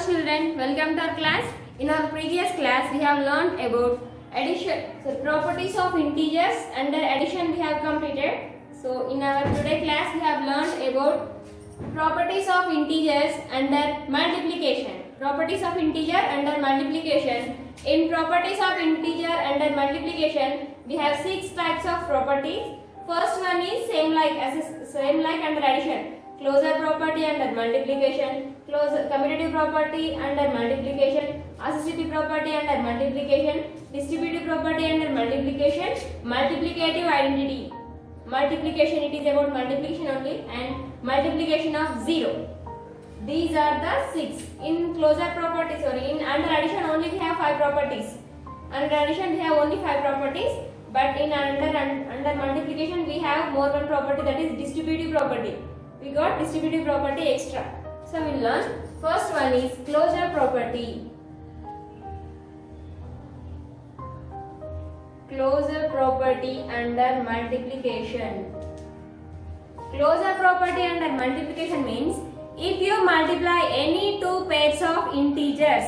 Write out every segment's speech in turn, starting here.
children, welcome to our class. In our previous class, we have learned about addition, properties of integers. Under addition, we have completed. So, in our today class, we have learned about properties of integers under multiplication. Properties of integer under multiplication. In properties of integer under multiplication, we have 6 types of properties. First one is same like under addition. Closure property under multiplication, commutative property under multiplication, associative property under multiplication, distributive property under multiplication, multiplicative identity. Multiplication, it is about multiplication only, and multiplication of 0. These are the 6. In closure property, in under addition only we have 5 properties. Under addition we have only 5 properties, but in under multiplication we have more one property, that is distributive property. We got distributive property extra. So we will learn. First one is closure property. Closure property under multiplication. Closure property under multiplication means if you multiply any two pairs of integers,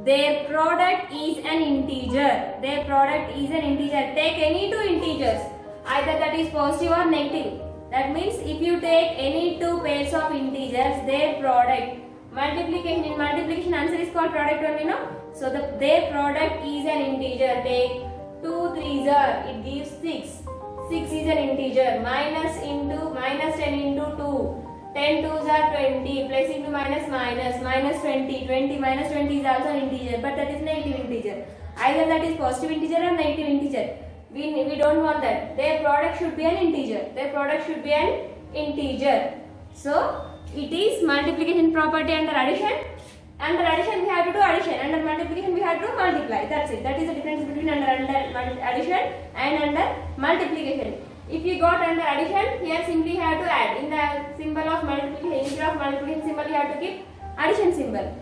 their product is an integer. Their product is an integer. Take any two integers, either that is positive or negative. That means if you take any two pairs of integers, their product, multiplication, in multiplication answer is called product only, no? So their product is an integer. Take 2 3s are, it gives 6. 6 is an integer. Minus 10 into 2. 10 2s are 20. Plus into minus 20. 20 minus 20 is also an integer, but that is negative integer. Either that is positive integer or negative integer. We don't want that. Their product should be an integer. Their product should be an integer. So it is multiplication property under addition. Under addition we have to do addition. Under multiplication we have to multiply. That's it. That is the difference between under addition and under multiplication. If you got under addition, here simply have to add. In the symbol of multiplication, instead of multiplication symbol, you have to keep addition symbol.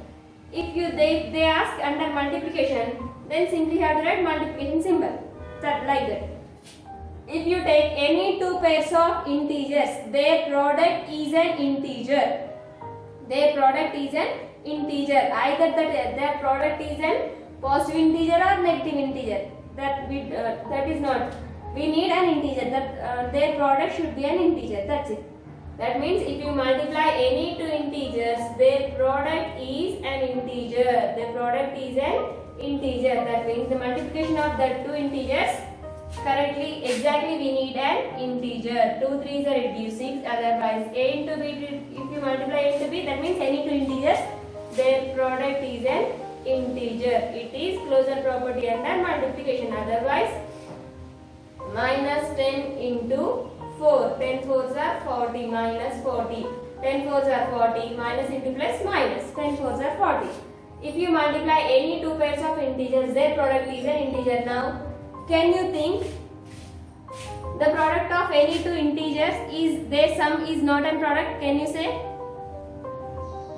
If they ask under multiplication, then simply have to write multiplication symbol. Like that. If you take any two pairs of integers, their product is an integer. Their product is an integer. Either their product is an positive integer or negative integer. That is not. We need an integer. Their product should be an integer. That's it. That means if you multiply any two integers, their product is an integer. Their product is an integer. That means the multiplication of the two integers exactly we need an integer. 2 3s are, it gives 6. Otherwise a into b, if you multiply a into b, that means any two integers, their product is an integer. It is closure property under multiplication. Otherwise minus 10 into 4. 10 4s are 40 minus 40. 10 4s are 40 minus into plus minus. 10 4s are 40. If you multiply any two pairs of integers, their product is an integer. Now, can you think the product of any two integers is their sum is not a product? Can you say?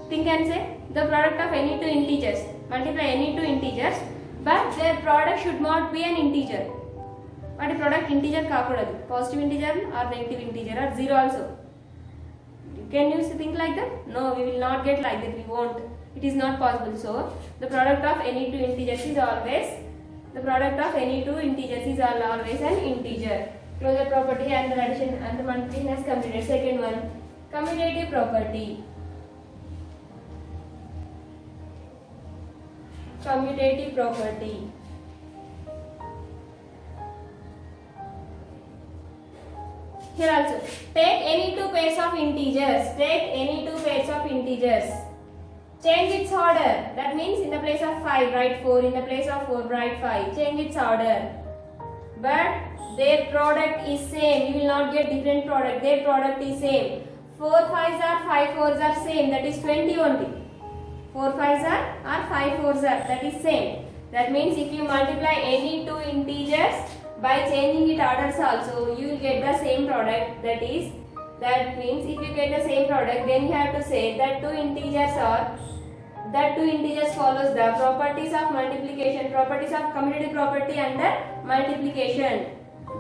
Think and say. The product of any two integers. Multiply any two integers, but their product should not be an integer. But a product integer kaakudadu. Positive integer or negative integer or 0 also. Can you think like that? No, we will not get like that. We won't. It is not possible. So the product of any two integers is always an integer. Closure property and the addition and the multiplication has completed. Second one, commutative property. Commutative property. Here also, take any two pairs of integers. Change its order. That means in the place of 5, write 4. In the place of 4, write 5. Change its order. But their product is same. You will not get different product. Their product is same. 4 5s are 5 4s are same. That is 20 only. 4 5s are 5 4s are. That is same. That means if you multiply any two integers by changing its orders also, you will get the same product. That means if you get the same product, then you have to say that two integers follows the properties of multiplication, properties of commutative property under multiplication.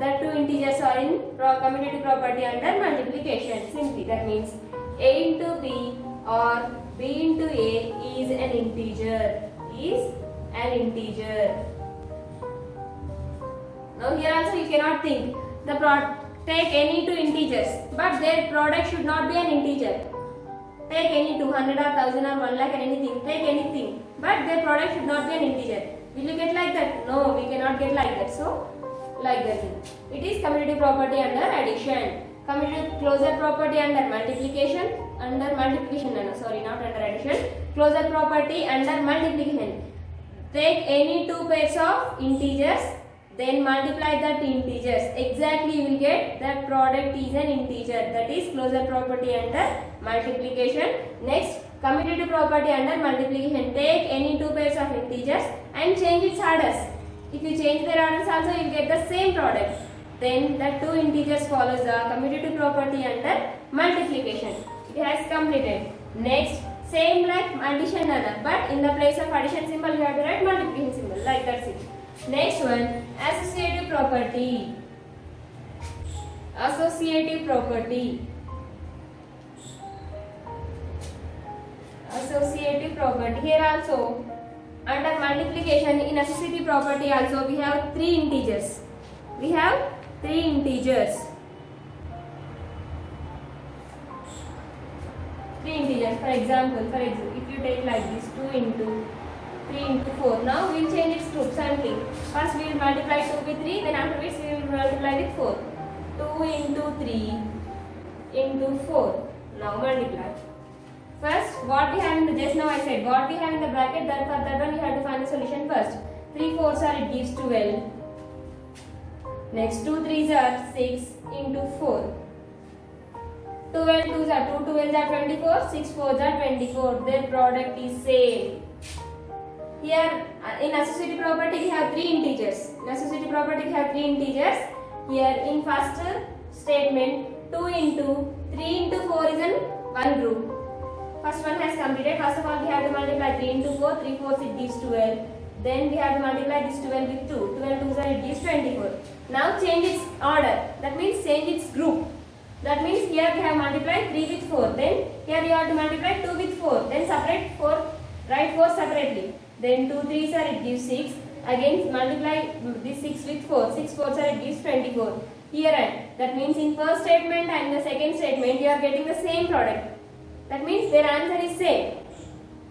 That two integers are in commutative property under multiplication. Simply that means a into b or b into a is is an integer. Is an integer. Now here also you cannot think. Take any two integers, but their product should not be an integer. Take any 200 or 1000 or 1 lakh and anything. Take anything, but their product should not be an integer. Will you get like that? No, we cannot get like that. So, like that thing. It is commutative property under addition. Commutative closure property under multiplication. Under multiplication, no, sorry, not under addition. Closure property under multiplication. Take any two pairs of integers, then multiply that integers. Exactly you will get that product is an integer. That is closure property under multiplication. Next, commutative property under multiplication. Take any two pairs of integers and change its orders. If you change their orders also, you will get the same product. Then the two integers follows the commutative property under multiplication. It has completed. Next, same like addition another, but in the place of addition symbol you have to write multiplication symbol. Like that's it. Next one, associative property. Associative property. Associative property. Here also, under multiplication in associative property also we have three integers. We have three integers. Three integers. For example, if you take like this 2 into 3 into 4. Now we will change its group. Same thing. First we will multiply 2 with 3, then afterwards we will multiply with 4. 2 into 3 into 4. Now multiply. First, what we have in the, just now I said, what we have in the bracket, then for that one you have to find the solution first. 3 4s are, it gives 12. Next 2 3s are 6 into 4. 12 2s are 2 12s are 24, 6 4s are 24. Their product is same. Here in associative property we have three integers. In associative property we have three integers. Here in first statement 2 into 3 into 4 is in one group. First one has completed. First of all we have to multiply 3 into 4. 3 4s it gives 12. Then we have to multiply this 12 with 2. 12 2s are, it gives 24. Now change its order. That means change its group. That means here we have multiplied 3 with 4. Then here you have to multiply 2 with 4. Then separate 4. Write 4 separately. Then 2 3s are, it gives 6. Again multiply this 6 with 4. 6 4s are, it gives 24. Here and that means in first statement and the second statement you are getting the same product. That means their answer is same.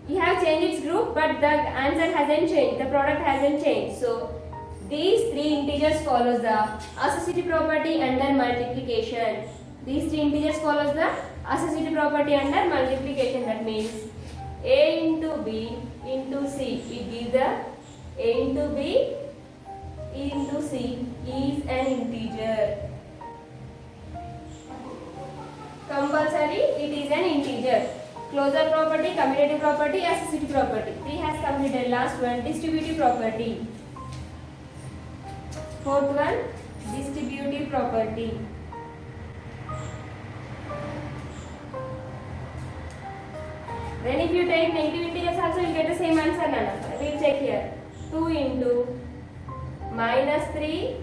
You have changed its group, but the answer hasn't changed. The product hasn't changed. So these three integers follows the associative property under multiplication. These three integers follows the associative property under multiplication. That means a into b into c. We give the a into b into c is an integer. Compulsory, it is an integer. Closure property, commutative property, associative property. 3 has completed. Last one, distributive property. Fourth one, distributive property. Then if you take negative integers also, you will get the same answer. Nana. We will check here. 2 into minus 3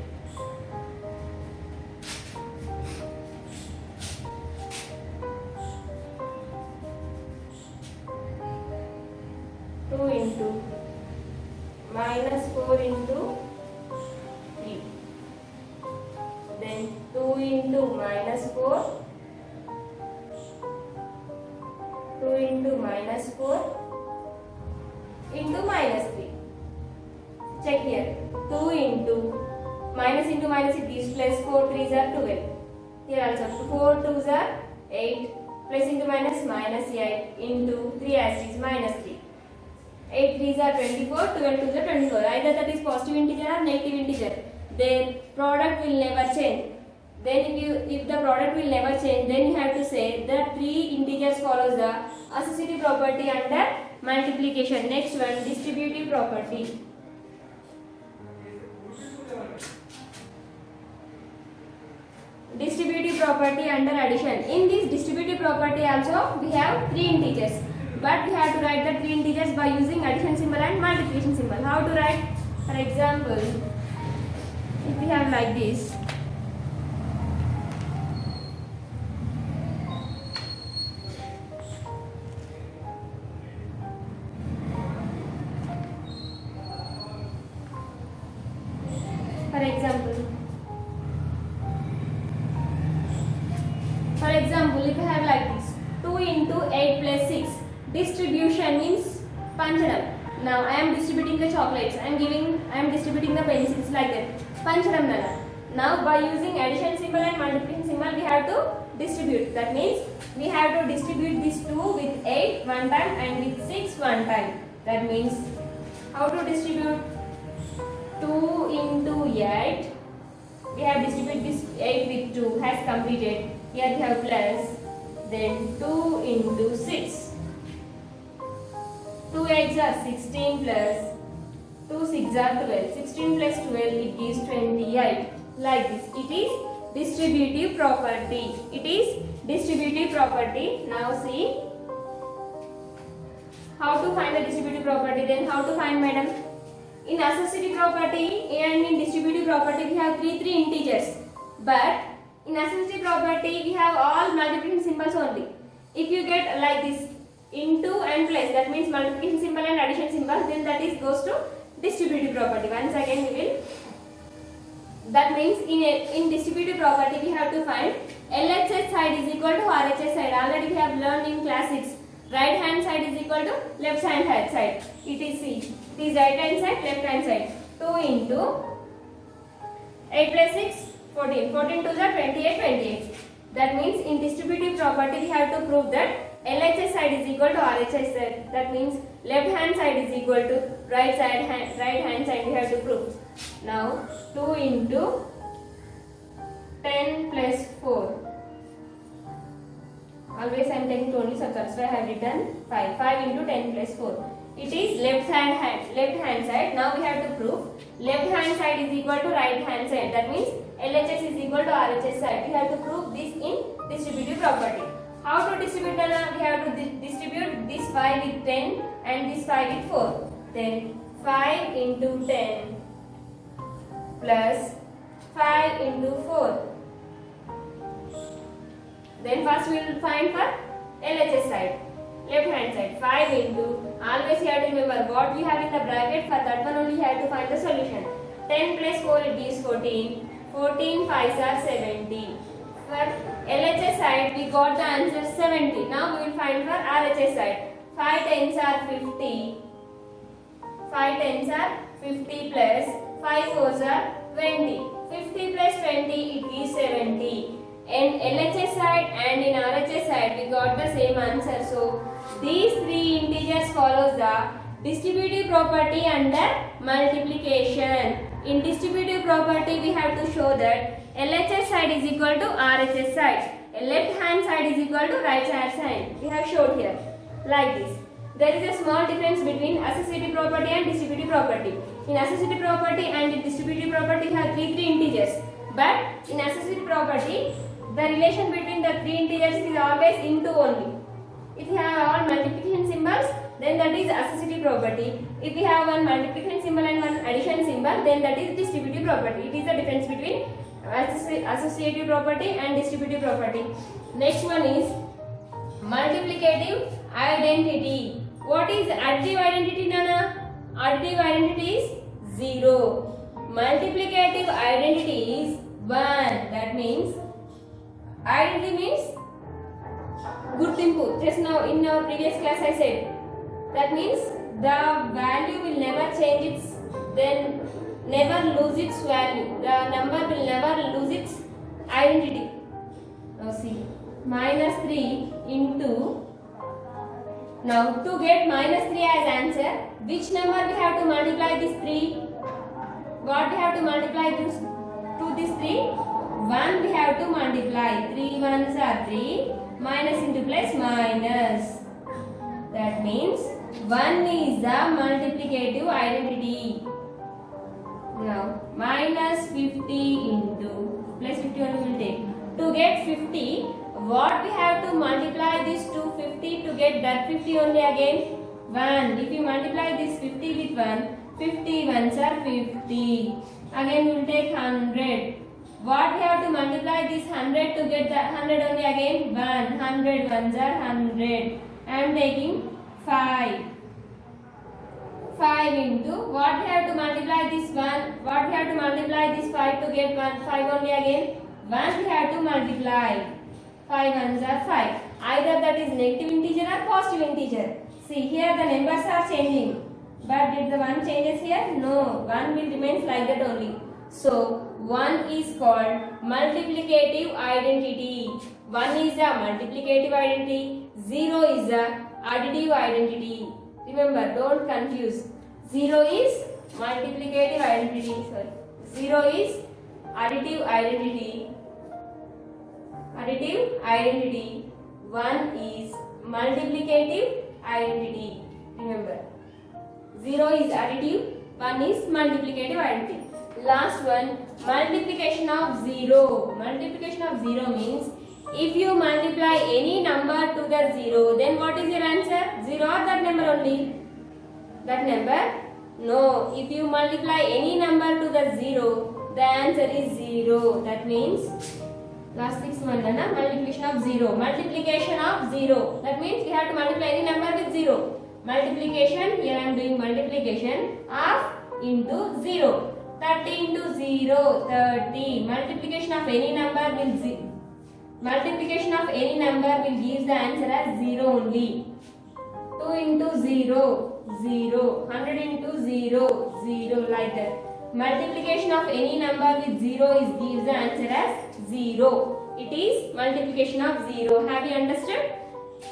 2 into minus 4 into 3. Then 2 into minus 4. 2 into minus 4 into minus 3. Check here. 2 into minus it gives plus 4 3s are 12. Here also 4 2s are 8. Plus into minus 8 into 3 asterisk minus 3. 8 3s are 24, 12 2s are 24. Either that is positive integer or negative integer. Their product will never change. Then if the product will never change, then you have to say that three integers follows the associative property under multiplication. Next one, distributive property. Distributive property under addition. In this distributive property also we have three integers. But we have to write the three integers by using addition symbol and multiplication symbol. How to write? For example, if we have like this, For example, if you have like this 2 into 8 plus 6, distribution means panchadam. Now I am distributing the chocolates. I am distributing the pencils like that. Panchadam nana. Now by using addition symbol and multiplication symbol, we have to distribute. That means we have to distribute this 2 with 8 one time and with 6 one time. That means how to distribute 2 into 8. We have distributed this 8 with 2 has completed. Here we have plus, then 2 into 6. 2 8s are 16 plus 2 6s are 12. 16 plus 12 it gives 28. Like this. It is distributive property. It is distributive property. Now see how to find the distributive property. Then how to find, madam? In associative property and in distributive property we have three integers. But in associative property we have all multiplication symbols only. If you get like this into and plus, that means multiplication symbol and addition symbol, then that is goes to distributive property. Once again we will. That means in distributive property we have to find LHS side is equal to RHS side. Already we have learned in class 6. Right hand side is equal to left hand side. It is C. It is right hand side, left hand side. 2 into 8 plus 6, 14. 14 to the 28, 28. That means in distributive property we have to prove that LHS side is equal to RHS side. That means left hand side is equal to right hand side we have to prove. Now 2 into 10 plus 4. Always I am taking only subsets, so I have written 5. 5 into 10 plus 4. It is left hand side. Now we have to prove left hand side is equal to right hand side. That means LHS is equal to RHS side. We have to prove this in distributive property. How to distribute that? We have to distribute this 5 with 10 and this 5 with 4. Then 5 into 10 plus 5 into 4. Then first we will find for LHS side, left hand side. 5 into, always you have to remember what we have in the bracket, for that one only you have to find the solution. 10 plus 4 it gives 14. 14 5s are 70. For LHS side we got the answer 70. Now we will find for RHS side. 5 10s are 50. 5 10s are 50 plus 5 4s are 20. 50 plus 20 it gives 70. In LHS side and in RHS side we got the same answer. So these three integers follows the distributive property under multiplication. In distributive property we have to show that LHS side is equal to RHS side. Left hand side is equal to right hand side. We have showed here like this. There is a small difference between associative property and distributive property. In associative property and in distributive property we have three integers. But in associative property the relation between the three integers is always into only. If you have all multiplication symbols, then that is associative property. If you have one multiplication symbol and one addition symbol, then that is distributive property. It is the difference between associative property and distributive property. Next one is multiplicative identity. What is additive identity, Nana? Additive identity is 0. Multiplicative identity is 1. That means identity means gurtimpu. Just now in our previous class I said. That means the value will never change its, then never lose its value. The number will never lose its identity. Now see, minus 3 into, now to get minus 3 as answer, which number we have to multiply this 3? What we have to multiply this to this 3? 1 we have to multiply. 3 1s are 3. Minus into plus minus. That means 1 is the multiplicative identity. Now minus 50 into plus 50 only we will take. To get 50, what we have to multiply this to 50 to get that 50 only again? 1. If you multiply this 50 with 1, 50 1s are 50. Again we will take 100. What we have to multiply this 100 to get the 100 only again? 100 1s are 100. I am taking 5. 5 5 into what we have to multiply this 1, what we have to multiply this 5 to get 5 only again. 1 we have to multiply. 5 ones are 5. Either that is negative integer or positive integer. See here the numbers are changing. But did the 1 changes here? No. 1 will remains like that only. So 1 is called multiplicative identity. 1 is the multiplicative identity. 0 is the additive identity. Remember, don't confuse. 0 is multiplicative identity. Sorry. 0 is additive identity. Additive identity. 1 is multiplicative identity. Remember, 0 is additive, 1 is multiplicative identity. Last one, multiplication of 0. Multiplication of 0 means if you multiply any number to the 0, then what is your answer? 0 or that number only? That number? No. If you multiply any number to the 0, the answer is 0. That means last 6 one, multiplication of 0. Multiplication of 0. That means we have to multiply any number with 0. Multiplication, here I am doing multiplication of into 0. 30 into 0, 30. Multiplication of any number will multiplication of any number will give the answer as 0 only. 2 into 0, 0. 100 into 0, 0, like that. Multiplication of any number with 0 is gives the answer as 0. It is multiplication of 0. Have you understood?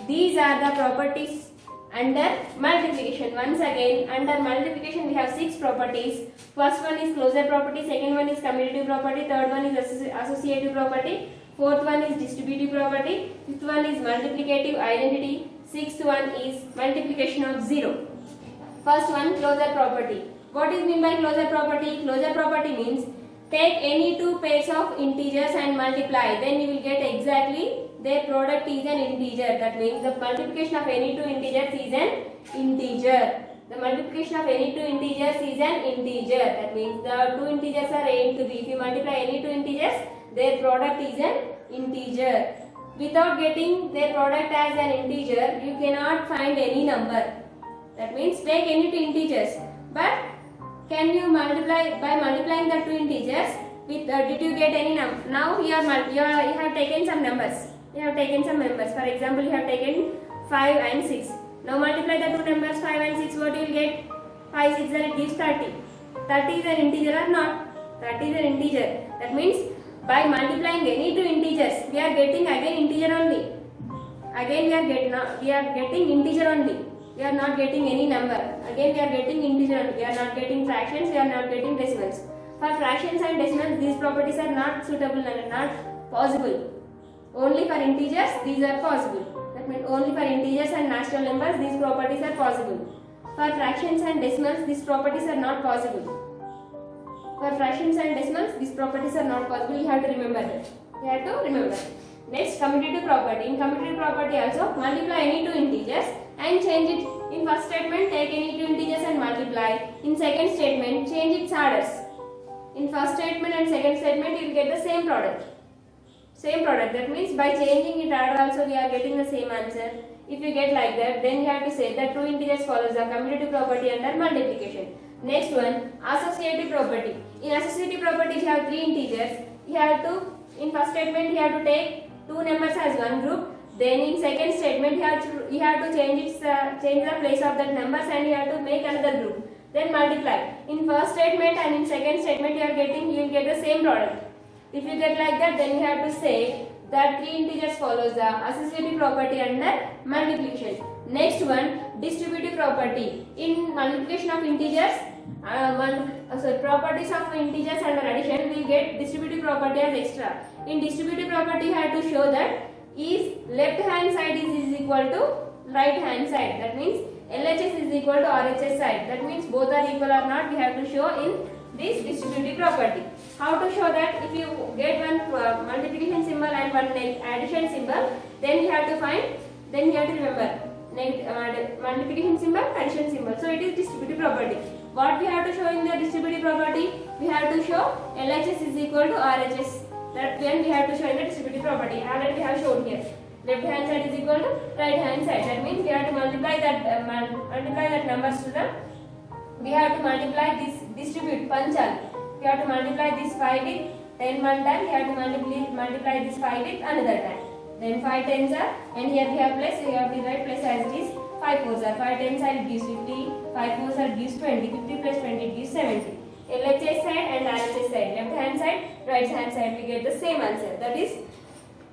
These are the properties under multiplication. Once again, under multiplication we have 6 properties. First one is closure property, second one is commutative property, third one is associative property, fourth one is distributive property, fifth one is multiplicative identity, sixth one is multiplication of 0. First one, closure property. What is meant by closure property? Closure property means take any two pairs of integers and multiply, then you will get exactly their product is an integer. That means the multiplication of any two integers is an integer. The multiplication of any two integers is an integer. That means the two integers are a into b. If you multiply any two integers, their product is an integer. Without getting their product as an integer, you cannot find any number. That means take any two integers. But can you multiply by multiplying the two integers? With did you get any number? Now you have taken some numbers. You have taken some numbers. For example, you have taken 5 and 6. Now multiply the two numbers 5 and 6. What you will get? 5, 6, and it gives 30. 30 is an integer or not? 30 is an integer. That means by multiplying any two integers, we are getting again integer only. Again we are getting integer only. We are not getting any number. Again we are getting integer only. We are not getting fractions. We are not getting decimals. For fractions and decimals, these properties are not suitable and not possible. Only for integers, these are possible. That means only for integers and natural numbers, these properties are possible. For fractions and decimals, these properties are not possible. For fractions and decimals, these properties are not possible. You have to remember that. You have to remember. Next, commutative property. In commutative property also, multiply any two integers and change it. In first statement, take any two integers and multiply. In second statement, change its orders. In first statement and second statement, you will get the same product. Same product. That means by changing it order also we are getting the same answer. If you get like that, then you have to say that two integers follows the commutative property under multiplication. Next one, associative property. In associative property, you have three integers. You have to, in first statement, you have to take two numbers as one group. Then in second statement, you have to change the place of that numbers and you have to make another group. Then multiply. In first statement and in second statement, you will get the same product. If you get like that, then you have to say that three integers follows the associative property under multiplication. Next one, distributive property. In multiplication of integers, properties of integers under addition, we will get distributive property as extra. In distributive property, you have to show that is left hand side is equal to right hand side. That means LHS is equal to RHS side. That means both are equal or not, we have to show in this distributive property. How to show that? If you get one multiplication symbol and one addition symbol, then you have to find, then you have to remember multiplication symbol, addition symbol. So it is distributive property. What we have to show in the distributive property? We have to show LHS is equal to RHS. That when we have to show in the distributive property. Already we have shown here. Left hand side is equal to right hand side. That means we have to multiply that numbers to the we have to multiply this, distribute, panchal. We have to multiply this 5 with 10 one time, we have to multiply this 5 with another time. Then 5 tens are, and here we have plus, so you have to write plus as it is. 5 fours are, 5 tens are, it gives 50, 5 fours are, gives 20, 50 plus 20 it gives 70. LHS side and RHS side, left hand side, right hand side, we get the same answer, that is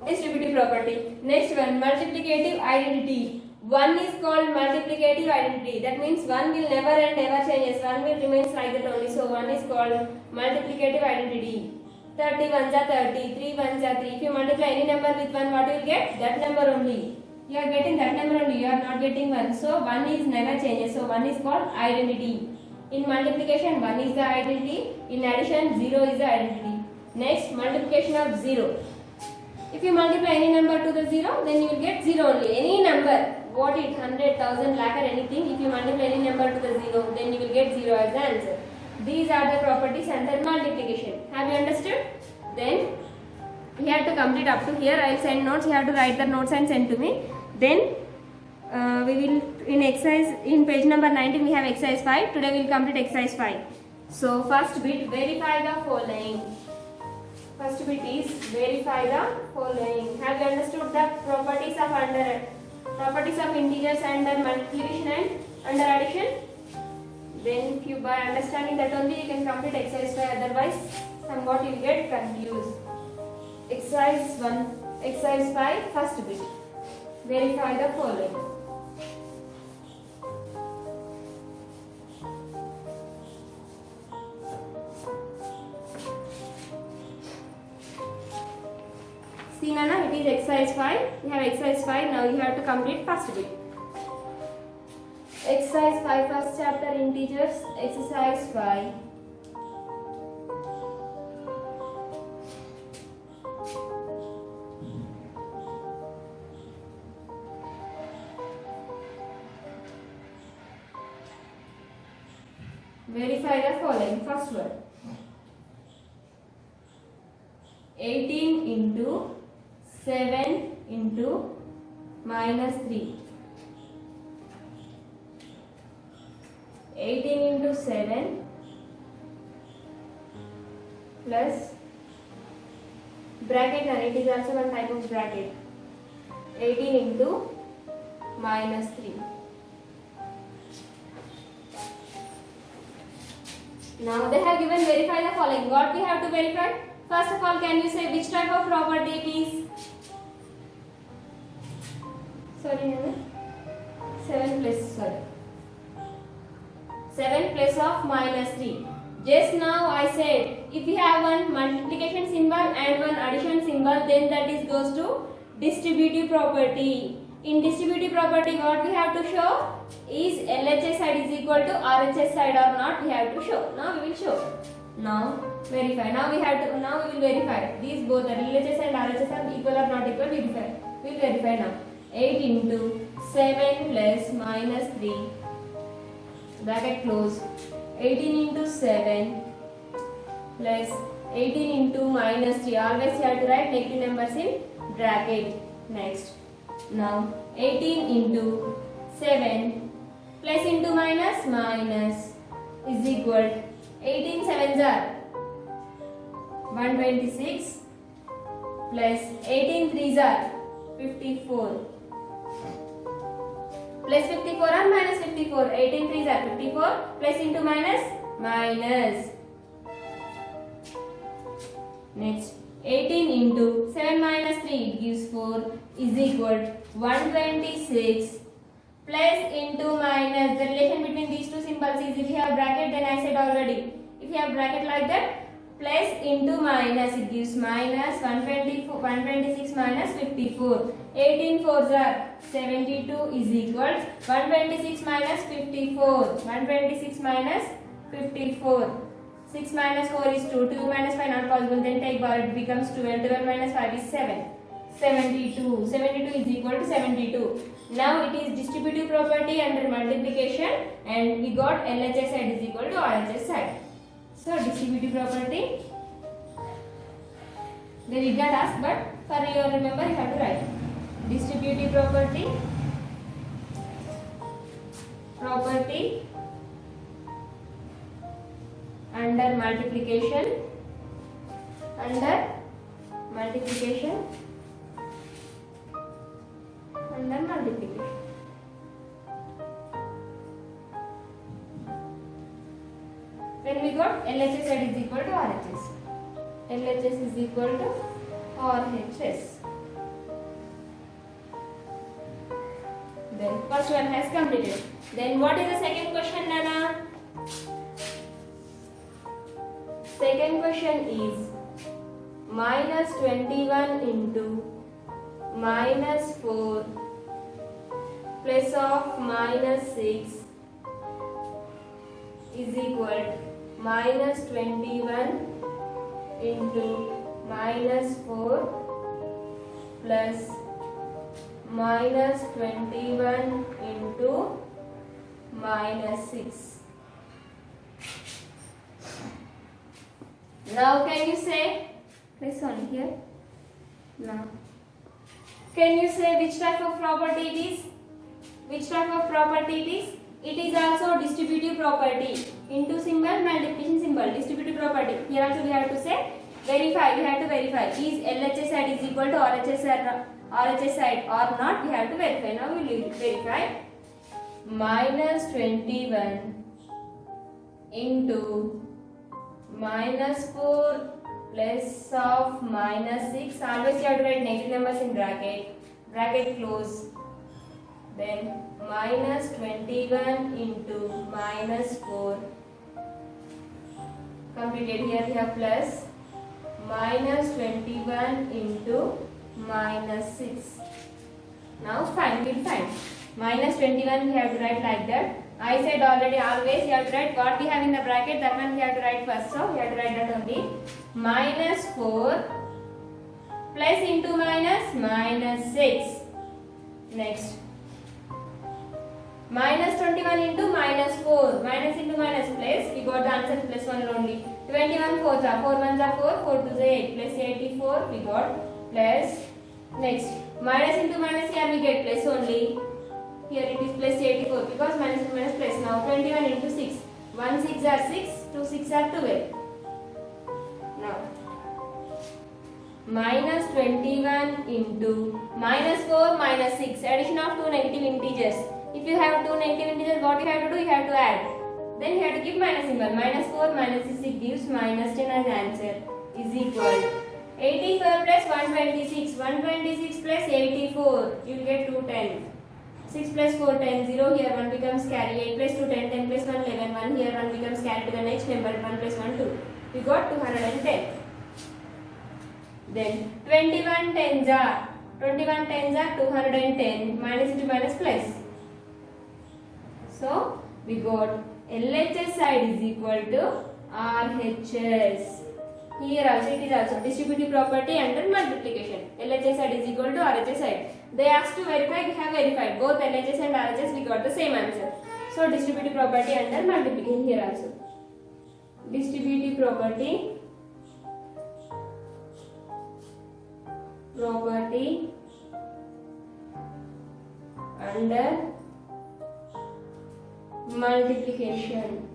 distributive property. Next one, multiplicative identity. One is called multiplicative identity. That means one will never and never changes. One will remains like that only. So one is called multiplicative identity. 30 ones are 30, 3 ones are 3. If you multiply any number with 1, what you will get? That number only. You are getting that number only. You are not getting 1. So 1 is never changes. So 1 is called identity. In multiplication, 1 is the identity. In addition, 0 is the identity. Next, multiplication of 0. If you multiply any number to the 0, then you will get 0 only. Any number, what it, 100, 1000, lakh or anything, if you multiply any number to the 0, then you will get 0 as the answer. These are the properties under multiplication. Have you understood? Then, we have to complete up to here. I will send notes. You have to write the notes and send to me. Then, we will, in exercise, in page number 19, we have exercise 5. Today we will complete exercise 5. So, first bit, verify the following. First bit is verify the following. Have you understood the properties of integers under multiplication and under addition? Then if you by understanding that only you can complete exercise 5, otherwise somewhat you will get confused. Exercise 1, exercise 5, first bit. Verify the following. See Nana, it is exercise 5. We have exercise 5. Now you have to complete first bit. Exercise 5, first chapter, integers. Exercise 5. Verify the following. First one. 18 into 7 into minus 3. 18 into 7 plus bracket, and it is also one type of bracket. 18 into minus 3. Now they have given verify the following. What we have to verify? First of all, can you say which type of property it is? Sorry, 7 plus of minus 3. Just now I said if we have one multiplication symbol and one addition symbol, then that is goes to distributive property. In distributive property, what we have to show is LHS side is equal to RHS side or not. We have to show. Now we will show. Now verify. Now we will verify. These both are LHS and RHS are equal or not equal. Verify. We will verify now. 8 into 7 plus minus 3. Bracket close. 18 into 7 plus 18 into minus 3. Always you have to write negative numbers in bracket. Next. Now 18 into 7 plus into minus is equal 18 sevens are 126 plus 18 threes are 54 plus 54 or minus 54. 18 threes are 54 plus into minus. Next 18 into 7 minus 3 it gives 4 is equal 126 plus into minus. The relation between these two symbols is if you have bracket, then I said already. If you have bracket like that, plus into minus, it gives minus 126 minus 54. 18 fours are 72 is equal 126 minus 54. 126 minus 54. 6 minus 4 is 2. 2 minus 5 not possible. Then take bar, it becomes 12. 12 minus 5 is 7. 72. 72 is equal to 72. Now it is distributive property under multiplication, and we got LHS side is equal to RHS side. So distributive property. They did not ask, but for your remember you have to write. Distributive property under multiplication, under multiplication, under multiplication. Then we got LHS side is equal to RHS. LHS is equal to RHS. Then first one has completed. Then what is the second question, Nana? Second question is minus 21 into minus 4 plus of minus 6 is equal to minus 21 into minus 4 plus minus 21 into minus 6. Now can you say, this one here, now can you say which type of property it is? Which type of property it is? It is also distributive property. Into symbol, multiplication symbol, distributive property. Here also we have to say verify. We have to verify is LHS side is equal to RHS side or not. We have to verify. Now we will verify. Minus 21 into minus 4 plus of minus 6. Always you have to write negative numbers in bracket. Bracket close. Then minus 21 into minus 4. Completed. Here we have plus minus 21 into minus 6. Now find, we'll find. Minus 21 we have to write like that. I said already always you have to write what we have in the bracket, that one we have to write first. So we have to write that only. Minus 4 plus into minus minus 6. Next. Minus 21 into minus 4. Minus into minus plus. We got the answer plus 1 only. 21 4s are 4 1s are 4. 4 2s are 8 plus 84. We got plus. Next. Minus into minus here we get plus only. Here it is plus 84 because minus into minus plus. Now 21 into 6. 1 6 are 6. 2 6 are 12. Now. Minus 21 into minus 4 minus 6. Addition of two negative integers. If you have two negative integers, what you have to do? You have to add. Then you have to give minus symbol. Minus 4 minus 6 it gives minus 10 as answer is equal. 84 plus 126. 126 plus 84. You will get 210. 6 plus 4 10. 0 here 1 becomes carry. 8 plus 2 10. 10 plus 1 11. 1 here 1 becomes carry to the next number. 1 plus 1 2. We got 210. Then 21 tens are 210. Minus into minus plus. So we got LHS side is equal to RHS. Here also it is also distributive property under multiplication. LHS side is equal to RHS side. They asked to verify, we have verified. Both LHS and RHS we got the same answer. So distributive property under multiplication here also. Distributive property under multiplication.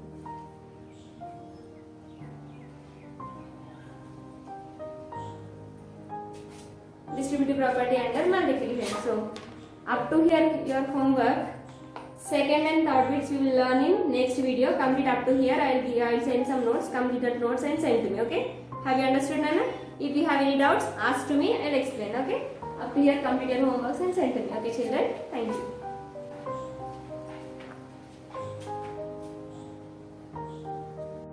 Distributive property under multiplication. So up to here your homework. Second and third bits we will learn in next video. Complete up to here. I will send some notes. Complete that notes and send to me. Okay? Have you understood, Nana? If you have any doubts, ask to me. I will explain. Okay? Up to here, complete your homeworks and send to me. Okay, children? Thank you.